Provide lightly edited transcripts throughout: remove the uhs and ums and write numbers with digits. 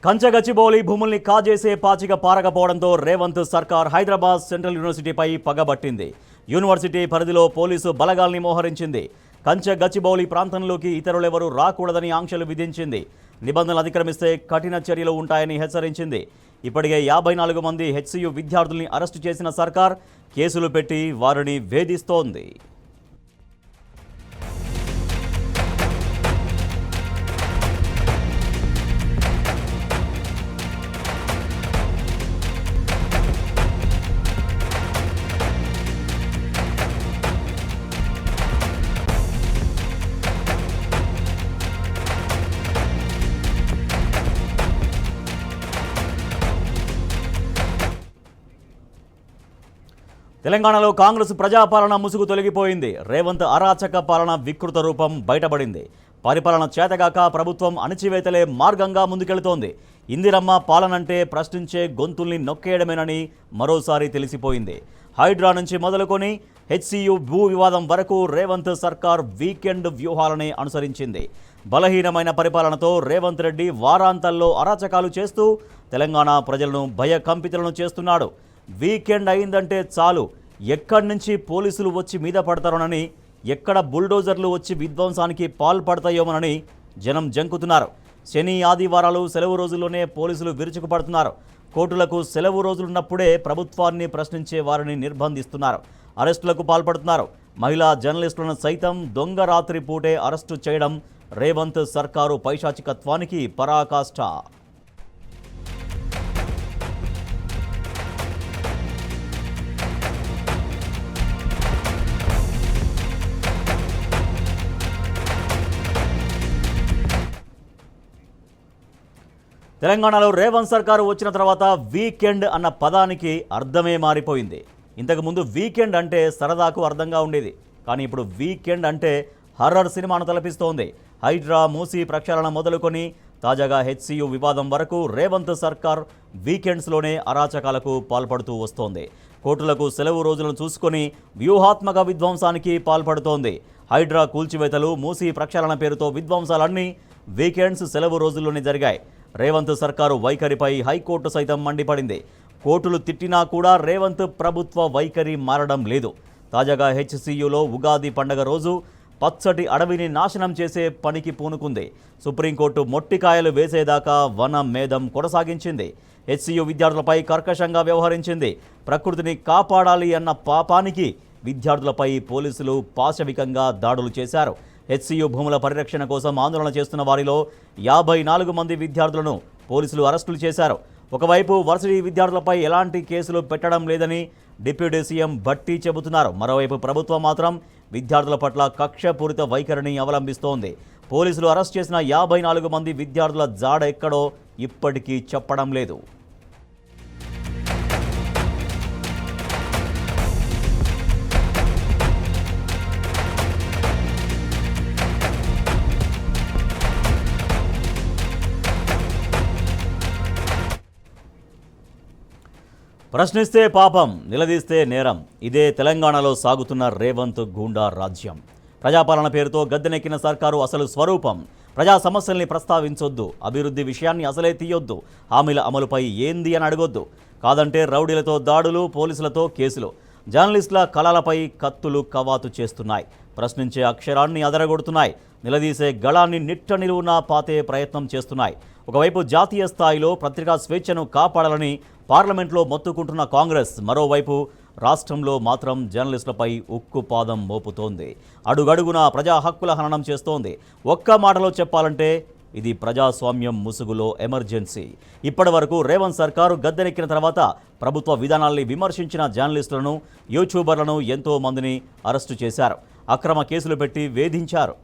కంచగచ్చిబౌలి భూముల్ని కాజేసే పాచిక పారకపోవడంతో రేవంత్ సర్కార్ హైదరాబాద్ సెంట్రల్ యూనివర్సిటీపై పగబట్టింది. యూనివర్సిటీ పరిధిలో పోలీసు బలగాల్ని మోహరించింది. కంచగచ్చిబౌలి ప్రాంతంలోకి ఇతరులెవరూ రాకూడదని ఆంక్షలు విధించింది. నిబంధనలు అతిక్రమిస్తే కఠిన చర్యలు ఉంటాయని హెచ్చరించింది. ఇప్పటికే 54 మంది హెచ్సియు విద్యార్థుల్ని అరెస్టు చేసిన సర్కార్ కేసులు పెట్టి వారిని వేధిస్తోంది. తెలంగాణలో కాంగ్రెస్ ప్రజాపాలన ముసుగు తొలగిపోయింది. రేవంత్ అరాచక పాలన వికృత రూపం బయటపడింది. పరిపాలన చేతగాక ప్రభుత్వం అణచివేతలే మార్గంగా ముందుకెళుతోంది. ఇందిరమ్మ పాలనంటే ప్రశ్నించే గొంతుల్ని నొక్కేయడమేనని మరోసారి తెలిసిపోయింది. హైడ్రా నుంచి మొదలుకొని హెచ్సియు భూ వివాదం వరకు రేవంత్ సర్కార్ వీకెండ్ వ్యూహాలనే అనుసరించింది. బలహీనమైన పరిపాలనతో రేవంత్ రెడ్డి వారాంతాల్లో అరాచకాలు చేస్తూ తెలంగాణ ప్రజలను భయకంపితులను చేస్తున్నాడు. వీకెండ్ అయిందంటే చాలు ఎక్కడి నుంచి పోలీసులు వచ్చి మీద పడతారోనని, ఎక్కడ బుల్డోజర్లు వచ్చి విధ్వంసానికి పాల్పడతాయోమోనని జనం జంకుతున్నారు. శని ఆదివారాలు సెలవు రోజుల్లోనే పోలీసులు విరుచుకుపడుతున్నారు. కోర్టులకు సెలవు రోజులున్నప్పుడే ప్రభుత్వాన్ని ప్రశ్నించే వారిని నిర్బంధిస్తున్నారు. అరెస్టులకు పాల్పడుతున్నారు. మహిళా జర్నలిస్టులను సైతం దొంగ రాత్రి పూటే అరెస్టు చేయడం రేవంత్ సర్కారు పైశాచికత్వానికి పరాకాష్ఠ. తెలంగాణలో రేవంత్ సర్కారు వచ్చిన తర్వాత వీకెండ్ అన్న పదానికి అర్థమే మారిపోయింది. ఇంతకుముందు వీకెండ్ అంటే సరదాకు అర్థంగా ఉండేది. కానీ ఇప్పుడు వీకెండ్ అంటే హర్రర్ సినిమాను తలపిస్తోంది. హైడ్రా మూసీ ప్రక్షాళన మొదలుకొని తాజాగా హెచ్సియు వివాదం వరకు రేవంత్ సర్కార్ వీకెండ్స్లోనే అరాచకాలకు పాల్పడుతూ వస్తోంది. కోర్టులకు సెలవు రోజులను చూసుకొని వ్యూహాత్మక విధ్వంసానికి పాల్పడుతోంది. హైడ్రా కూల్చివేతలు, మూసీ ప్రక్షాళన పేరుతో విధ్వంసాలన్నీ వీకెండ్స్ సెలవు రోజుల్లోనే జరిగాయి. రేవంత్ సర్కారు వైఖరిపై హైకోర్టు సైతం మండిపడింది. కోర్టులు తిట్టినా కూడా రేవంత్ ప్రభుత్వ వైఖరి మారడం లేదు. తాజాగా హెచ్సియులో ఉగాది పండగ రోజు పచ్చటి అడవిని నాశనం చేసే పనికి పూనుకుంది. సుప్రీంకోర్టు మొట్టికాయలు వేసేదాకా వన మేధం కొనసాగించింది. హెచ్సియు విద్యార్థులపై కర్కశంగా వ్యవహరించింది. ప్రకృతిని కాపాడాలి అన్న పాపానికి విద్యార్థులపై పోలీసులు పాశవికంగా దాడులు చేశారు. హెచ్సియు భూముల పరిరక్షణ కోసం ఆందోళన చేస్తున్న వారిలో 54 మంది విద్యార్థులను పోలీసులు అరెస్టులు చేశారు. ఒకవైపు వర్సిటీ విద్యార్థులపై ఎలాంటి కేసులు పెట్టడం లేదని డిప్యూటీ సీఎం భట్టి చెబుతున్నారు. మరోవైపు ప్రభుత్వం మాత్రం విద్యార్థుల పట్ల కక్షపూరిత వైఖరిని అవలంబిస్తోంది. పోలీసులు అరెస్ట్ చేసిన 54 మంది విద్యార్థుల జాడ ఎక్కడో ఇప్పటికీ చెప్పడం లేదు. ప్రశ్నిస్తే పాపం, నిలదీస్తే నేరం. ఇదే తెలంగాణలో సాగుతున్న రేవంత్ గూండా రాజ్యం. ప్రజాపాలన పేరుతో గద్దెనెక్కిన సర్కారు అసలు స్వరూపం. ప్రజా సమస్యల్ని ప్రస్తావించొద్దు, అభివృద్ధి విషయాన్ని అసలే తీయొద్దు, హామీల అమలుపై ఏంది అని అడగొద్దు. కాదంటే రౌడీలతో దాడులు, పోలీసులతో కేసులు. జర్నలిస్టుల కళలపై కత్తులు కవాతు చేస్తున్నాయి. ప్రశ్నించే అక్షరాన్ని అదరగొడుతున్నాయి. నిలదీసే గళాన్ని నిట్ట నిలువునా పాతే ప్రయత్నం చేస్తున్నాయి. ఒకవైపు జాతీయ స్థాయిలో పత్రికా స్వేచ్ఛను కాపాడాలని పార్లమెంట్లో మొత్తుకుంటున్న కాంగ్రెస్, మరోవైపు రాష్ట్రంలో మాత్రం జర్నలిస్టులపై ఉక్కుపాదం మోపుతోంది. అడుగడుగునా ప్రజా హక్కుల హననం చేస్తోంది. ఒక్క మాటలో చెప్పాలంటే ఇది ప్రజాస్వామ్యం ముసుగులో ఎమర్జెన్సీ. ఇప్పటి వరకు రేవంత్ సర్కారు గద్దెనెక్కిన తర్వాత ప్రభుత్వ విధానాల్ని విమర్శించిన జర్నలిస్టులను, యూట్యూబర్లను ఎంతో మందిని అరెస్టు చేశారు. అక్రమ కేసులు పెట్టి వేధించారు.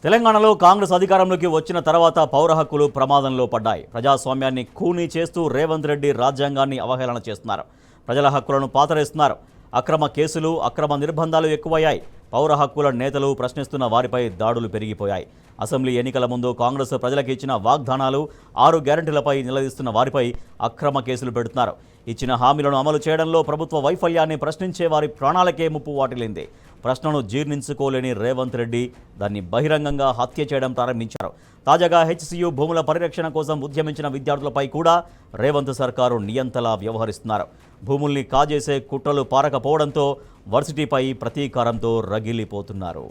తెలంగాణలో కాంగ్రెస్ అధికారంలోకి వచ్చిన తర్వాత పౌర హక్కులు ప్రమాదంలో పడ్డాయి. ప్రజాస్వామ్యాన్ని ఖూనీ చేస్తూ రేవంత్ రెడ్డి రాజ్యాంగాన్ని అవహేళన చేస్తున్నారు. ప్రజల హక్కులను పాతరేస్తున్నారు. అక్రమ కేసులు, అక్రమ నిర్బంధాలు ఎక్కువయ్యాయి. పౌర హక్కుల నేతలు ప్రశ్నిస్తున్న వారిపై దాడులు పెరిగిపోయాయి. అసెంబ్లీ ఎన్నికల ముందు కాంగ్రెస్ ప్రజలకు ఇచ్చిన వాగ్దానాలు 6 గ్యారెంటీలపై నిలదీస్తున్న వారిపై అక్రమ కేసులు పెడుతున్నారు. ఇచ్చిన హామీలను అమలు చేయడంలో ప్రభుత్వ వైఫల్యాన్ని ప్రశ్నించే వారి ప్రాణాలకే ముప్పు వాటిల్లింది. ప్రశ్నను జీర్ణించుకోలేని రేవంత్ రెడ్డి దాన్ని బహిరంగంగా హత్య చేయడం ప్రారంభించారు. తాజాగా హెచ్సియు భూముల పరిరక్షణ కోసం ఉద్యమించిన విద్యార్థులపై కూడా రేవంత్ సర్కారు నియంతలా వ్యవహరిస్తున్నారు. భూముల్ని కాజేసే కుట్రలు పారకపోవడంతో వర్సిటీపై ప్రతీకారంతో రగిలిపోతున్నారు.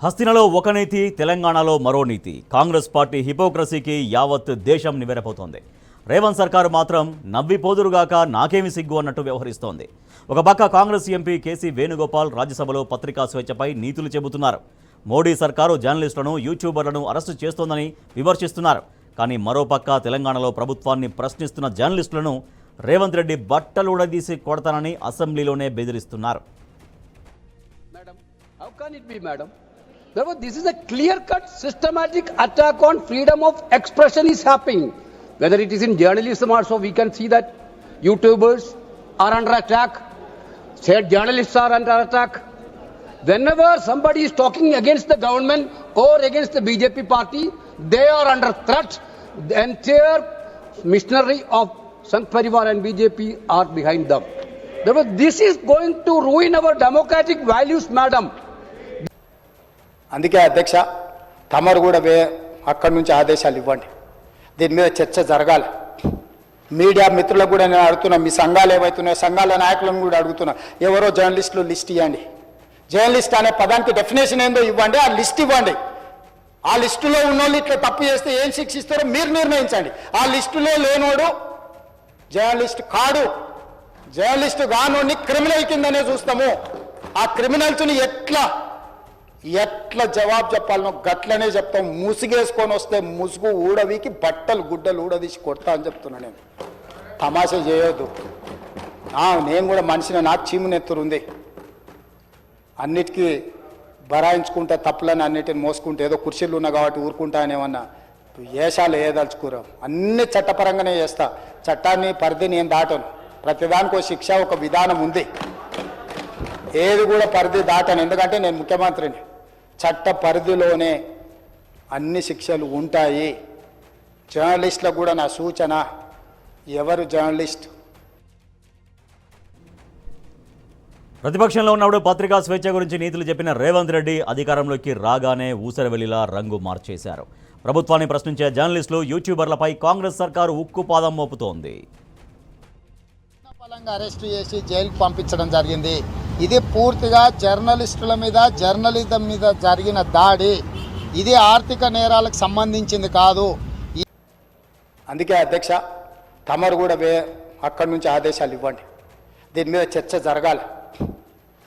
హస్తినలో ఒక నీతి, తెలంగాణలో మరో నీతి. కాంగ్రెస్ పార్టీ హిపోక్రసీకి యావత్ దేశం నివ్వెరపోతోంది. రేవంత్ సర్కారు మాత్రం నవ్విపోదురుగాక నాకేమి సిగ్గు అన్నట్టు వ్యవహరిస్తోంది. ఒక పక్క కాంగ్రెస్ ఎంపీ కేసీ వేణుగోపాల్ రాజ్యసభలో పత్రికా స్వేచ్ఛపై నీతులు చెబుతున్నారు. మోడీ సర్కారు జర్నలిస్టులను, యూట్యూబర్లను అరెస్టు చేస్తోందని విమర్శిస్తున్నారు. కానీ మరోపక్క తెలంగాణలో ప్రభుత్వాన్ని ప్రశ్నిస్తున్న జర్నలిస్టులను రేవంత్ రెడ్డి బట్టలుడదీసి కొడతానని అసెంబ్లీలోనే బెదిరిస్తున్నారు. Therefore, this is a clear-cut, systematic attack on freedom of expression is happening. Whether it is in journalism also, we can see that YouTubers are under attack, said journalists are under attack. Whenever somebody is talking against the government or against the BJP party, they are under threat. The entire machinery of Sangh Parivar and BJP are behind them. Therefore, this is going to ruin our democratic values, madam. అందుకే అధ్యక్ష తమరు కూడా అక్కడి నుంచి ఆదేశాలు ఇవ్వండి. దీని మీద చర్చ జరగాలి. మీడియా మిత్రులకు కూడా నేను అడుగుతున్నా, మీ సంఘాలు ఏవైతున్నాయో సంఘాల నాయకులను కూడా అడుగుతున్నా, ఎవరో జర్నలిస్టులు లిస్ట్ ఇవ్వండి. జర్నలిస్ట్ అనే పదానికి డెఫినేషన్ ఏందో ఇవ్వండి, ఆ లిస్ట్ ఇవ్వండి. ఆ లిస్టులో ఉన్నోళ్ళు ఇట్లా తప్పు చేస్తే ఏం శిక్షిస్తారో మీరు నిర్ణయించండి. ఆ లిస్టులో లేనోడు జర్నలిస్ట్ కాడు, జర్నలిస్ట్ కానోడిని క్రిమినల్ కిందనే చూస్తాము. ఆ క్రిమినల్స్ని ఎట్లా జవాబు చెప్పాలనో గట్లనే చెప్తాం. ముసుగేసుకొని వస్తే ముసుగు ఊడవికి బట్టలు గుడ్డలు ఊడదీసి కొడతా అని చెప్తున్నా. నేను తమాషా చేయొద్దు. నేను కూడా మనిషిని, నాకు చీమునెత్తురుంది. అన్నిటికీ బరాయించుకుంటే తప్పులని అన్నిటిని మోసుకుంటే ఏదో కుర్చీలు ఉన్నా కాబట్టి ఊరుకుంటా అనేమన్నా ఏషాలు ఏదలుచుకోరు. అన్ని చట్టపరంగానే చేస్తా. చట్టాన్ని పరిధిని ఏం దాటను. ప్రతిదానికి ఒక శిక్ష, ఒక విధానం ఉంది. ఏది కూడా పరిధి దాటను. ఎందుకంటే నేను ముఖ్యమంత్రిని. చట్ట పరిధిలోనే అన్ని శిక్షలు ఉంటాయి. జర్నలిస్టులకు కూడా నా సూచన, ఎవరు జర్నలిస్ట్ ప్రతిపక్షంలో ఉన్నప్పుడు పత్రికా స్వేచ్ఛ గురించి నీతులు చెప్పిన రేవంత్ రెడ్డి అధికారంలోకి రాగానే ఊసరవెల్లిలా రంగు మార్చేశారు. ప్రభుత్వాన్ని ప్రశ్నించే జర్నలిస్టులు, యూట్యూబర్లపై కాంగ్రెస్ సర్కారు ఉక్కుపాదం మోపుతోంది. అరెస్టు చేసి జైలుకు పంపించడం జరిగింది. ఇది పూర్తిగా జర్నలిస్టుల మీద, జర్నలిజం మీద జరిగిన దాడి. ఇది ఆర్థిక నేరాలకు సంబంధించింది కాదు. అందుకే అధ్యక్ష తమరు కూడా అక్కడి నుంచి ఆదేశాలు ఇవ్వండి. దీని మీద చర్చ జరగాలి.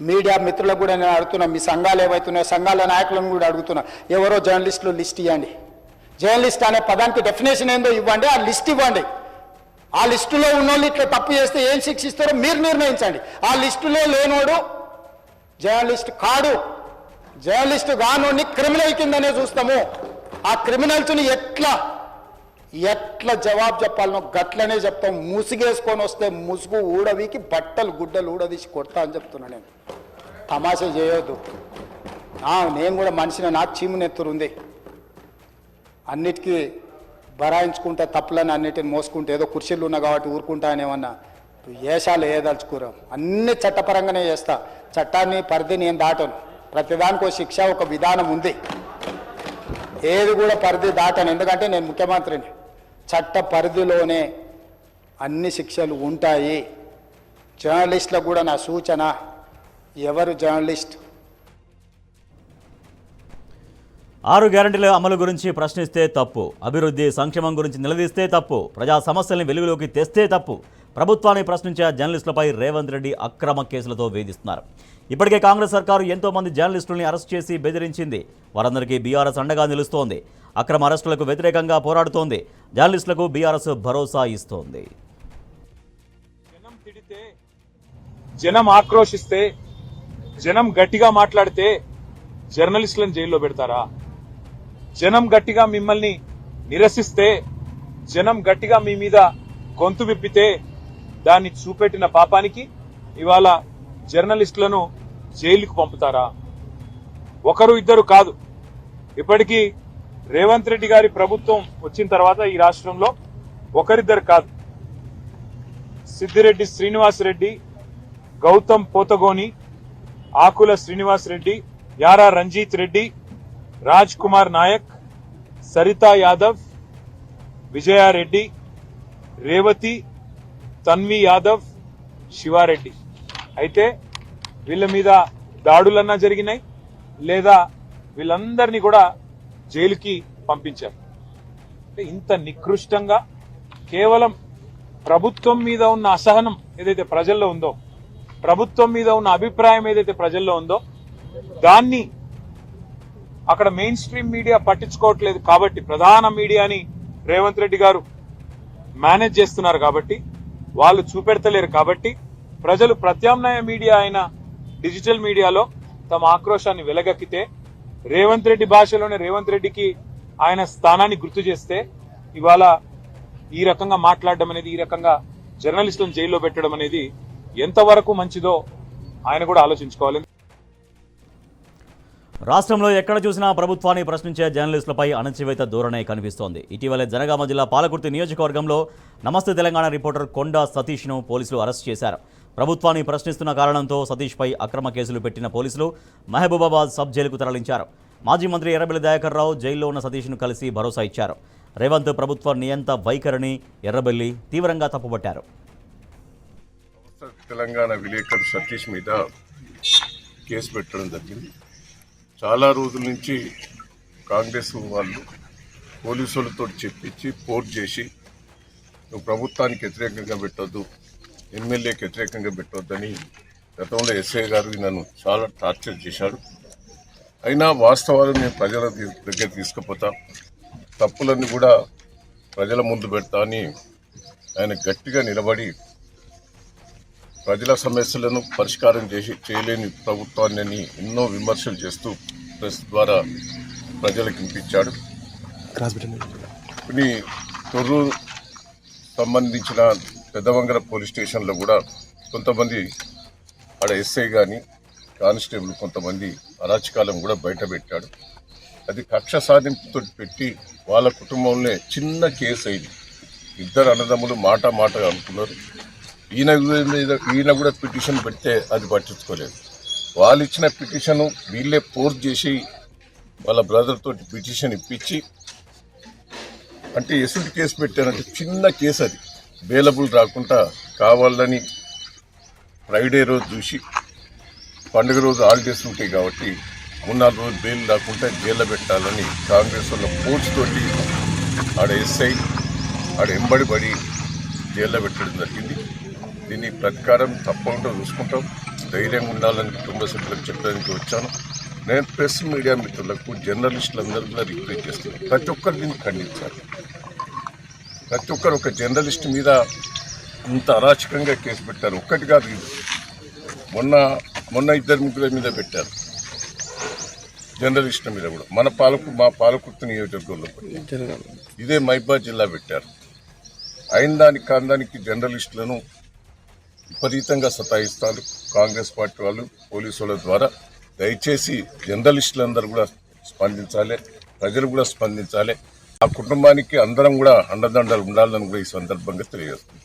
మీడియా మిత్రులకు కూడా నేను అడుగుతున్నా, మీ సంఘాలు ఏవైతున్నాయో సంఘాల నాయకులను కూడా అడుగుతున్నా, ఎవరో జర్నలిస్టులు లిస్ట్ ఇవ్వండి. జర్నలిస్ట్ అనే పదానికి డెఫినేషన్ ఏందో ఇవ్వండి, ఆ లిస్ట్ ఇవ్వండి. ఆ లిస్టులో ఉన్నోళ్ళు ఇట్లా తప్పు చేస్తే ఏం శిక్షిస్తారో మీరు నిర్ణయించండి. ఆ లిస్టులో లేనోడు జర్నలిస్ట్ కాడు, జర్నలిస్ట్ కానోడిని క్రిమినల్ కిందనే చూస్తాము. ఆ క్రిమినల్స్ని ఎట్లా జవాబు చెప్పాలనో గట్లనే చెప్తాం. ముసుగేసుకొని వస్తే ముసుగు ఊడవికి బట్టలు గుడ్డలు ఊడదీసి కొడతా అని చెప్తున్నా. నేను తమాషా చేయొద్దు. నేను కూడా మనిషిని, నాకు చీమునెత్తురుంది. అన్నిటికీ బరాయించుకుంటే తప్పులని అన్నిటిని మోసుకుంటే ఏదో కుర్చీలు ఉన్నా కాబట్టి ఊరుకుంటా అనేమన్నా ఏషాలు ఏదలుచుకోరు. అన్ని చట్టపరంగానే చేస్తా. చట్టాన్ని పరిధిని ఏం దాటను. ప్రతిదానికి ఒక శిక్ష, ఒక విధానం ఉంది. ఏది కూడా పరిధి దాటను. ఎందుకంటే నేను ముఖ్యమంత్రిని. చట్ట పరిధిలోనే అన్ని శిక్షలు ఉంటాయి. జర్నలిస్టులకు కూడా నా సూచన, ఎవరు జర్నలిస్ట్ 6 గ్యారెంటీల అమలు గురించి ప్రశ్నిస్తే తప్పు, అభివృద్ధి సంక్షేమం గురించి నిలదీస్తే తప్పు, ప్రజా సమస్యల్ని వెలుగులోకి తెస్తే తప్పు. ప్రభుత్వాన్ని ప్రశ్నించే జర్నలిస్టులపై రేవంత్ రెడ్డి అక్రమ కేసులతో వేధిస్తున్నారు. ఇప్పటికే కాంగ్రెస్ సర్కారు ఎంతో మంది జర్నలిస్టుల్ని అరెస్ట్ చేసి బెదిరించింది. వారందరికీ బీఆర్ఎస్ అండగా నిలుస్తోంది. అక్రమ అరెస్టులకు వ్యతిరేకంగా పోరాడుతోంది. జర్నలిస్టులకు బీఆర్ఎస్ భరోసా ఇస్తోంది. జనం తిడితే, జనం ఆక్రోశిస్తే జనం గట్టిగా మాట్లాడితే జర్నలిస్టులను జైల్లో పెడతారా? జనం గట్టిగా మిమ్మల్ని నిరసిస్తే, జనం గట్టిగా మీ మీద గొంతు విప్పితే దాన్ని చూపెట్టిన పాపానికి ఇవాళ జర్నలిస్టులను జైలుకు పంపుతారా? ఒకరు ఇద్దరు కాదు, ఇప్పటికీ రేవంత్ రెడ్డి గారి ప్రభుత్వం వచ్చిన తర్వాత ఈ రాష్ట్రంలో ఒకరిద్దరు కాదు, సిద్దిరెడ్డి శ్రీనివాస్ రెడ్డి, గౌతమ్ పోతగోని, ఆకుల శ్రీనివాస్ రెడ్డి, యారా రంజిత్ రెడ్డి, రాజ్ కుమార్ నాయక్, సరితా యాదవ్, విజయారెడ్డి, రేవతి, తన్వి యాదవ్, శివారెడ్డి. అయితే వీళ్ళ మీద దాడులన్నా జరిగినాయి, లేదా వీళ్ళందరినీ కూడా జైలుకి పంపించారు. ఇంత నికృష్టంగా కేవలం ప్రభుత్వం మీద ఉన్న అసహనం ఏదైతే ప్రజల్లో ఉందో, ప్రభుత్వం మీద ఉన్న అభిప్రాయం ఏదైతే ప్రజల్లో ఉందో, దాన్ని అక్కడ మెయిన్ స్ట్రీమ్ మీడియా పట్టించుకోవట్లేదు కాబట్టి, ప్రధాన మీడియాని రేవంత్ రెడ్డి గారు మేనేజ్ చేస్తున్నారు కాబట్టి, వాళ్ళు చూపెడతలేరు కాబట్టి, ప్రజలు ప్రత్యామ్నాయ మీడియా అయిన డిజిటల్ మీడియాలో తమ ఆక్రోశాన్ని వెలగక్కితే, రేవంత్ రెడ్డి భాషలోనే రేవంత్ రెడ్డికి ఆయన స్థానాన్ని గుర్తు చేస్తే, ఇవాళ ఈ రకంగా మాట్లాడడం అనేది, ఈ రకంగా జర్నలిస్టులను జైల్లో పెట్టడం అనేది ఎంతవరకు మంచిదో ఆయన కూడా ఆలోచించుకోవాలి. రాష్ట్రంలో ఎక్కడ చూసినా ప్రభుత్వాన్ని ప్రశ్నించే జర్నలిస్టులపై అణచివేత ధోరణే కనిపిస్తోంది. ఇటీవలే జనగామ జిల్లా పాలకుర్తి నియోజకవర్గంలో నమస్తే తెలంగాణ రిపోర్టర్ కొండా సతీష్ను పోలీసులు అరెస్ట్ చేశారు. ప్రభుత్వాన్ని ప్రశ్నిస్తున్న కారణంతో సతీష్పై అక్రమ కేసులు పెట్టిన పోలీసులు మహబూబాబాద్ సబ్ జైలుకు తరలించారు. మాజీ మంత్రి ఎర్రబెల్లి దయాకర్ రావు జైల్లో ఉన్న సతీష్ను కలిసి భరోసా ఇచ్చారు. రేవంత్ ప్రభుత్వ నియంత వైఖరిని ఎర్రబెల్లి తీవ్రంగా తప్పుపట్టారు. తెలంగాణ విలేకరు సతీష్ మీద కేసు పెట్టడం జరిగింది. చాలా రోజుల నుంచి కాంగ్రెస్ వాళ్ళు పోలీసులతో చెప్పించి పోర్ట్ చేసి, నువ్వు ప్రభుత్వానికి వ్యతిరేకంగా పెట్టొద్దు, ఎమ్మెల్యేకి వ్యతిరేకంగా పెట్టొద్దని గతంలో ఎస్ఐ గారు నన్ను చాలా టార్చర్ చేశాడు. అయినా వాస్తవాలు నేను ప్రజల దగ్గర తీసుకుపోతా, తప్పులన్నీ కూడా ప్రజల ముందు పెడతా అని ఆయన గట్టిగా నిలబడి ప్రజల సమస్యలను పరిష్కారం చేయలేని ప్రభుత్వాన్ని ఎన్నో విమర్శలు చేస్తూ ప్రెస్ ద్వారా ప్రజలకు వినిపించాడు. కొన్ని తొర్రూరు సంబంధించిన పెద్దవంగర పోలీస్ స్టేషన్లో కూడా కొంతమంది ఆడ ఎస్ఐ కానీ కానిస్టేబుల్ కొంతమంది అరాచకాలను కూడా బయట పెట్టాడు. అది కక్ష సాధింపుతో పెట్టి వాళ్ళ కుటుంబంలో చిన్న కేసు అయింది. ఇద్దరు అన్నదమ్ములు మాట అనుకున్నారు. ఈయన కూడా పిటిషన్ పెడితే అది పట్టించుకోలేదు. వాళ్ళు ఇచ్చిన పిటిషన్ వీళ్ళే ఫోర్స్ చేసి వాళ్ళ బ్రదర్ తోటి పిటిషన్ ఇప్పించి, అంటే ఎసుడి కేసు పెట్టారంటే చిన్న కేసు, అది బెయిలబుల్ రాకుండా కావాలని ఫ్రైడే రోజు చూసి, పండుగ రోజు హాలిడేస్ ఉంటాయి కాబట్టి 3-4 రోజులు బెయిల్ రాకుండా జైల్లో పెట్టాలని కాంగ్రెస్ వాళ్ళ ఫోర్స్ తోటి ఆడ ఎస్ఐ ఆడ ఎంబడిపడి జైల్లో పెట్టడం జరిగింది. దీన్ని ప్రతీకారం తప్పకుండా చూసుకుంటాం. ధైర్యంగా ఉండాలని కుటుంబ సభ్యులకు చెప్పడానికి వచ్చాను. నేను ప్రెస్ మీడియా మిత్రులకు, జర్నలిస్టులందరూ కూడా రిక్వెస్ట్ చేస్తున్నాను, ప్రతి ఒక్కరు దీన్ని ఖండించాలి. ప్రతి ఒక్కరు ఒక జర్నలిస్ట్ మీద ఇంత అరాచకంగా కేసు పెట్టారు. ఒక్కటి కాదు, మొన్న 2-3 మీద పెట్టారు. జర్నలిస్టుల మీద కూడా మా పాలకుర్తి నియోజకవర్గంలో పెట్టారు. ఇదే మహబూబాబాద్ జిల్లా పెట్టారు. అయిన దానికి కాందానికి జర్నలిస్టులను విపరీతంగా సతాయిస్తారు కాంగ్రెస్ పార్టీ వాళ్ళు పోలీసుల ద్వారా. దయచేసి జర్నలిస్టులందరూ కూడా స్పందించాలి, ప్రజలు కూడా స్పందించాలి. ఆ కుటుంబానికి అందరం కూడా అండదండలు ఉండాలని కూడా ఈ సందర్భంగా తెలియజేస్తుంది.